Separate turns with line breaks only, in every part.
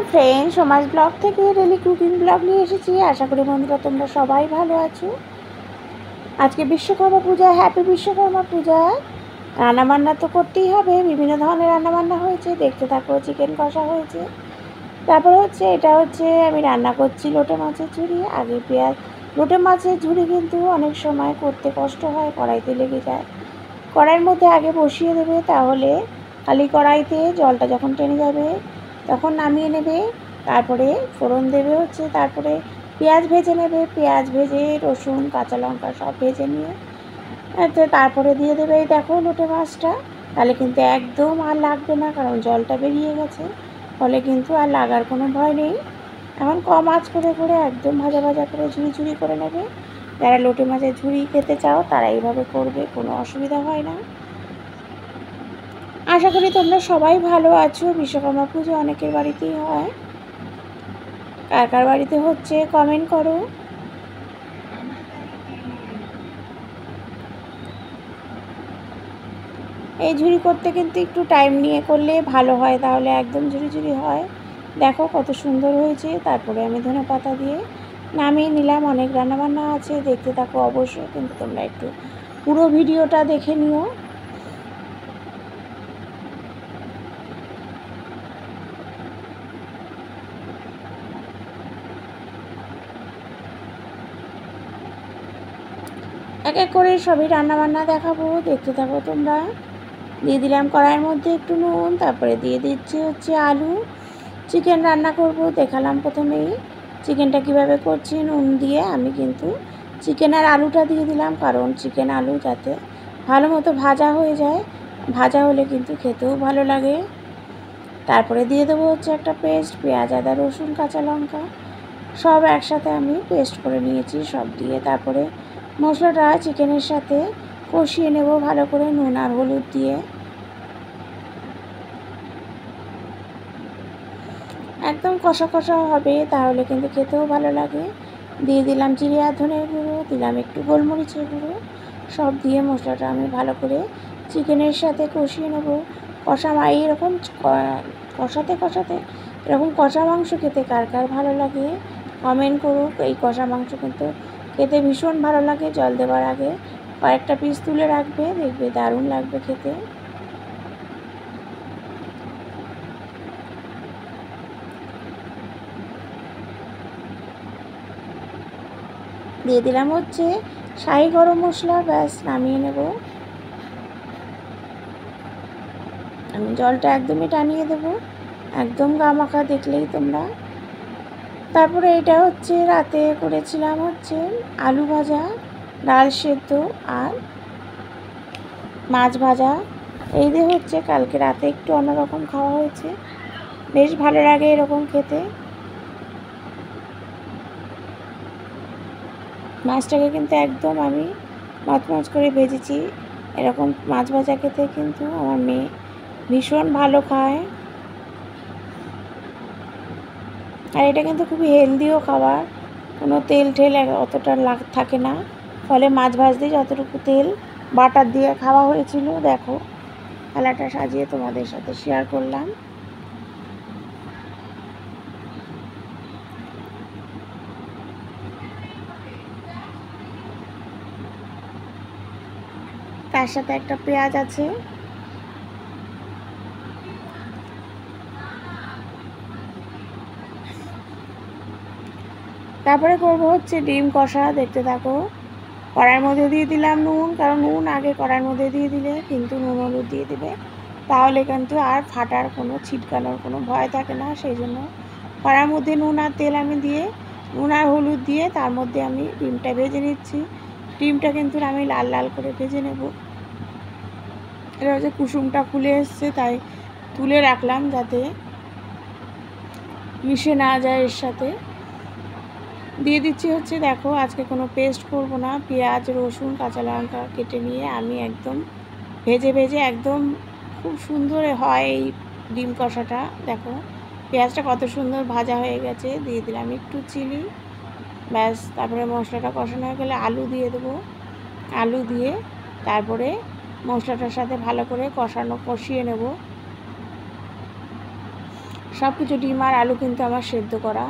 Friend, সমাজ blog থেকে daily cooking blog নিয়ে এসেছি। আশা করি বন্ধুরা তোমরা সবাই ভালো আছো। আজকে বিশ্বকর্মা পূজা, হ্যাপি বিশ্বকর্মা পূজা। রান্নাবান্না তো করতেই হবে, বিভিন্ন ধরনের রান্নাবান্না হয়েছে, দেখতে থাকো। চিকেন কষা হয়েছে, তারপর এটা হচ্ছে আমি রান্না করছি লোটে মাছের ঝুড়ি। আগে পেঁয়াজ, লোটে মাছের ঝুড়ি কিন্তু অনেক সময় করতে কষ্ট হয়, কড়াইতে লেগে যায়। কড়াইয়ের মধ্যে আগে বসিয়ে দেবে, তাহলে খালি কড়াইতে জলটা যখন টেনে যাবে তখন নামিয়ে নেবে। তারপরে ফোড়ন দেবে তারপরে পেঁয়াজ ভেজে নেবে। পেঁয়াজ ভেজে রসুন কাঁচা লঙ্কা সব ভেজে নিয়ে তারপরে দিয়ে দেবে এই দেখো লোটে মাছটা। তাহলে কিন্তু একদম আর লাগবে না, কারণ জলটা বেরিয়ে গেছে, ফলে কিন্তু আর লাগার কোনো ভয় নেই। এখন কম আঁচ করে করে একদম ভাজা ভাজা করে ঝুড়ি ঝুড়ি করে নেবে। যারা লোটে মাছের ঝুড়ি খেতে চাও তারা এইভাবে করবে, কোনো অসুবিধা হয় না। আশা করি তোমরা সবাই ভালো আছো। বিশ্বকর্মা পুজো অনেকের বাড়িতেই হয়, কার কার বাড়িতে হচ্ছে কমেন্ট করো। এই ঝুড়ি করতে কিন্তু একটু টাইম নিয়ে করলে ভালো হয়, তাহলে একদম ঝুড়ি ঝুড়ি হয়। দেখো কত সুন্দর হয়েছে। তারপরে আমি ধনেপাতা দিয়ে নামিয়ে নিলাম। অনেক রান্নাবান্না আছে, দেখতে থাকো অবশ্যই, কিন্তু তোমরা একটু পুরো ভিডিওটা দেখে নিও। এক এক করে সবই রান্নাবান্না দেখাবো, দেখতে থাকো তোমরা। দিয়ে দিলাম কড়াইয়ের মধ্যে একটু নুন, তারপরে দিয়ে দিচ্ছি আলু। চিকেন রান্না করব, দেখালাম প্রথমেই চিকেনটা কিভাবে করছি। নুন দিয়ে আমি কিন্তু চিকেন আর আলুটা দিয়ে দিলাম, কারণ চিকেন আলু যাতে ভালো মতো ভাজা হয়ে যায়, ভাজা হলে কিন্তু খেতেও ভালো লাগে। তারপরে দিয়ে দেবো একটা পেস্ট, পেঁয়াজ আদা রসুন কাঁচা লঙ্কা সব একসাথে আমি পেস্ট করে নিয়েছি, সব দিয়ে তারপরে মশলাটা চিকেনের সাথে কষিয়ে নেব ভালো করে নুন আর হলুদ দিয়ে। একদম কষা কষা হবে, তাহলে কিন্তু খেতেও ভালো লাগে। দিয়ে দিলাম জিরে আর ধনের গুঁড়ো, দিলাম একটু গোলমরিচের গুঁড়ো, সব দিয়ে মশলাটা আমি ভালো করে চিকেনের সাথে কষিয়ে নেব। এইরকম কষাতে কষাতে এরকম কষা মাংস খেতে কার কার ভালো লাগে কমেন্ট করুক। এই কষা মাংস কিন্তু খেতে ভীষণ ভালো লাগে। জল দেওয়ার আগে কয়েকটা পিস তুলে রাখবে, দেখবে দারুণ লাগবে খেতে। দিয়ে দিলাম শাহি গরম মশলা, ব্যাস নামিয়ে নেব। আমি জলটা একদমই টানিয়ে দেব, একদম গামাখা, দেখলেই তোমরা। তারপরে এটা রাতে করেছিলাম আলু ভাজা, ডাল সেদ্ধ আর মাছ ভাজা। এই দিয়ে কালকে রাতে একটু অন্যরকম খাওয়া হয়েছে, বেশ ভালো লাগে এরকম খেতে। মাছটাকে কিন্তু একদম আমি মচমচ করে ভেজেছি। এরকম মাছ ভাজা খেতে কিন্তু আমার মেয়ে ভীষণ ভালো খায়, আর এটা কিন্তু খুবই হেলদিও খাবার, কোনো তেল ঠেল অতটা থাকে না, ফলে মাছ ভাজতে যতটুকু তেল বাটার দিয়ে খাওয়া হয়েছিল। দেখো থালাটা সাজিয়ে তোমাদের সাথে শেয়ার করলাম। তার সাথে একটা পেঁয়াজ আছে। তারপরে করবো ডিম কষা, দেখতে থাকো। কড়াইয়ের মধ্যে দিয়ে দিলাম নুন, কারণ নুন আগে কড়াইয়ের মধ্যে দিয়ে দিলে কিন্তু নুন হলুদ দিয়ে দেবে, তাহলে কিন্তু আর ফাটার কোনো ছিটকানোর কোনো ভয় থাকে না। সেই জন্য কড়াইয়ের মধ্যে নুন আর তেল আমি দিয়ে, নুন আর হলুদ দিয়ে তার মধ্যে আমি ডিমটা ভেজে নিচ্ছি। ডিমটা কিন্তু আমি লাল লাল করে ভেজে নেব। এটা কুসুমটা খুলে এসছে, তাই তুলে রাখলাম যাতে মিশে না যায় এর সাথে। দিয়ে দিচ্ছি দেখো, আজকে কোনো পেস্ট করব না, পেঁয়াজ রসুন কাঁচা লঙ্কা কেটে নিয়ে আমি একদম ভেজে ভেজে একদম খুব সুন্দর হয় এই ডিম কষাটা। দেখো পেঁয়াজটা কত সুন্দর ভাজা হয়ে গেছে। দিয়ে দিলাম একটু চিনি, ব্যাস। তারপরে মশলাটা কষানো হয়ে গেলে আলু দিয়ে দেবো। আলু দিয়ে তারপরে মশলাটার সাথে ভালো করে কষিয়ে নেব। সব কিছু ডিম আর আলু কিন্তু আমার সেদ্ধ করা।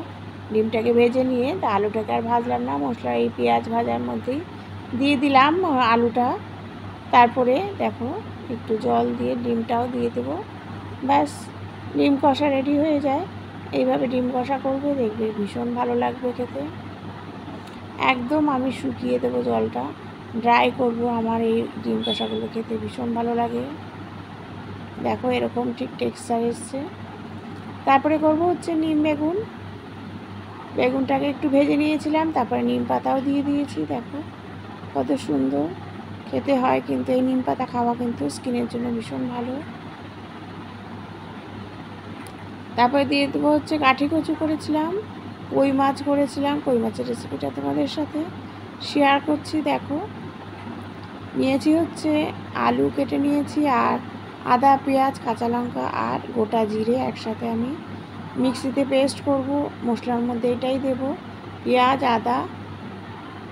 ডিমটাকে ভেজে নিয়ে তা আলুটাকে আর ভাজলাম না, মশলা এই পেঁয়াজ ভাজার মধ্যেই দিয়ে দিলাম আলুটা। তারপরে দেখো একটু জল দিয়ে ডিমটাও দিয়ে দেবো, ব্যাস ডিম কষা রেডি হয়ে যায়। এইভাবে ডিম কষা করবে, দেখবে ভীষণ ভালো লাগবে খেতে। একদম আমি শুকিয়ে দেবো জলটা, ড্রাই করব। আমার এই ডিম কষাগুলো খেতে ভীষণ ভালো লাগে। দেখো এরকম ঠিক টেক্সচার এসছে। তারপরে করব হচ্ছে নিম বেগুন। বেগুনটাকে একটু ভেজে নিয়েছিলাম, তারপরে নিম পাতাও দিয়ে দিয়েছি। দেখো কত সুন্দর খেতে হয়, কিন্তু এই নিম পাতা খাওয়া কিন্তু স্কিনের জন্য ভীষণ ভালো। তারপরে দিয়ে দেবো হচ্ছে কাঠি কচু করেছিলাম, কই মাছ করেছিলাম। কই মাছের রেসিপিটা তোমাদের সাথে শেয়ার করছি। দেখো নিয়েছি হচ্ছে আলু কেটে নিয়েছি, আর আদা পেঁয়াজ কাঁচা লঙ্কা আর গোটা জিরে একসাথে আমি মিক্সিতে পেস্ট করব। মশলার মধ্যে এটাই দেব, পেঁয়াজ আদা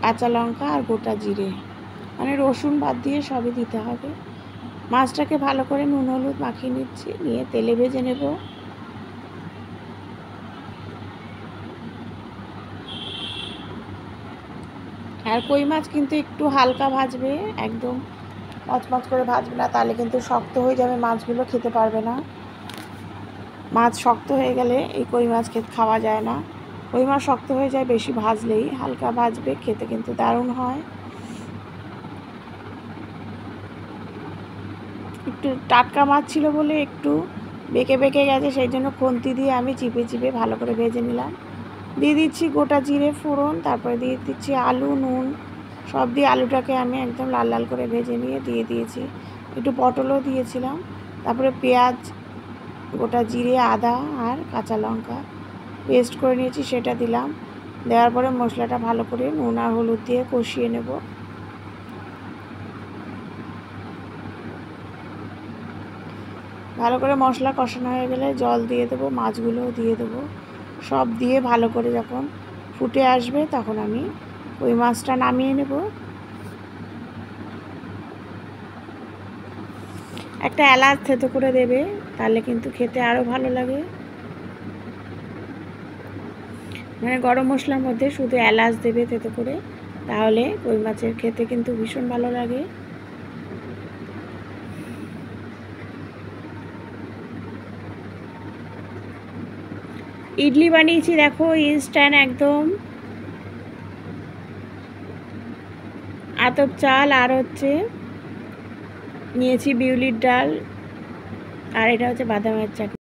কাঁচা লঙ্কা আর গোটা জিরে, মানে রসুন বাদ দিয়ে সবই দিতে হবে। মাছটাকে ভালো করে নুন হলুদ মাখিয়ে নিচ্ছি, নিয়ে তেলে ভেজে নেব। আর কই মাছ কিন্তু একটু হালকা ভাজবে, একদম মচমচ করে ভাজবে না, তাহলে কিন্তু শক্ত হয়ে যাবে, মাছগুলো খেতে পারবে না। মাছ শক্ত হয়ে গেলে এই কই মাছ খাওয়া যায় না। কই মাছ শক্ত হয়ে যায় বেশি ভাজলেই, হালকা ভাজবে, খেতে কিন্তু দারুণ হয়। একটু টাটকা মাছ ছিল বলে একটু বেঁকে বেঁকে গেছে, সেই জন্য খুন্তি দিয়ে আমি চিপে চিপে ভালো করে ভেজে নিলাম। দিয়ে দিচ্ছি গোটা জিরে ফোড়ন, তারপরে দিয়ে দিচ্ছি আলু নুন সব দিয়ে আলুটাকে আমি একদম লাল লাল করে ভেজে নিয়ে দিয়ে দিয়েছি। একটু পটলও দিয়েছিলাম। তারপরে পেঁয়াজ গোটা জিরে আদা আর কাঁচা লঙ্কা পেস্ট করে নিয়েছি, সেটা দিলাম। দেওয়ার পরে মশলাটা ভালো করে নুন আর হলুদ দিয়ে কষিয়ে নেব। ভালো করে মশলা কষানো হয়ে গেলে জল দিয়ে দেবো, মাছগুলোও দিয়ে দেবো। সব দিয়ে ভালো করে যখন ফুটে আসবে তখন আমি ওই মাছটা নামিয়ে নেব। একটা এলাচ থেতো করে দেবে, তাহলে কিন্তু খেতে আরও ভালো লাগে। মানে গরম মশলার মধ্যে শুধু এলাচ দেবে থেতো করে, তাহলে কই মাছের খেতে কিন্তু ভীষণ ভালো লাগে। ইডলি বানিয়েছি দেখো ইনস্ট্যান্ট, একদম আতপ চাল আর হচ্ছে নিয়েছি বিউলির ডাল, আর এটা হচ্ছে বাদামের চাটনি।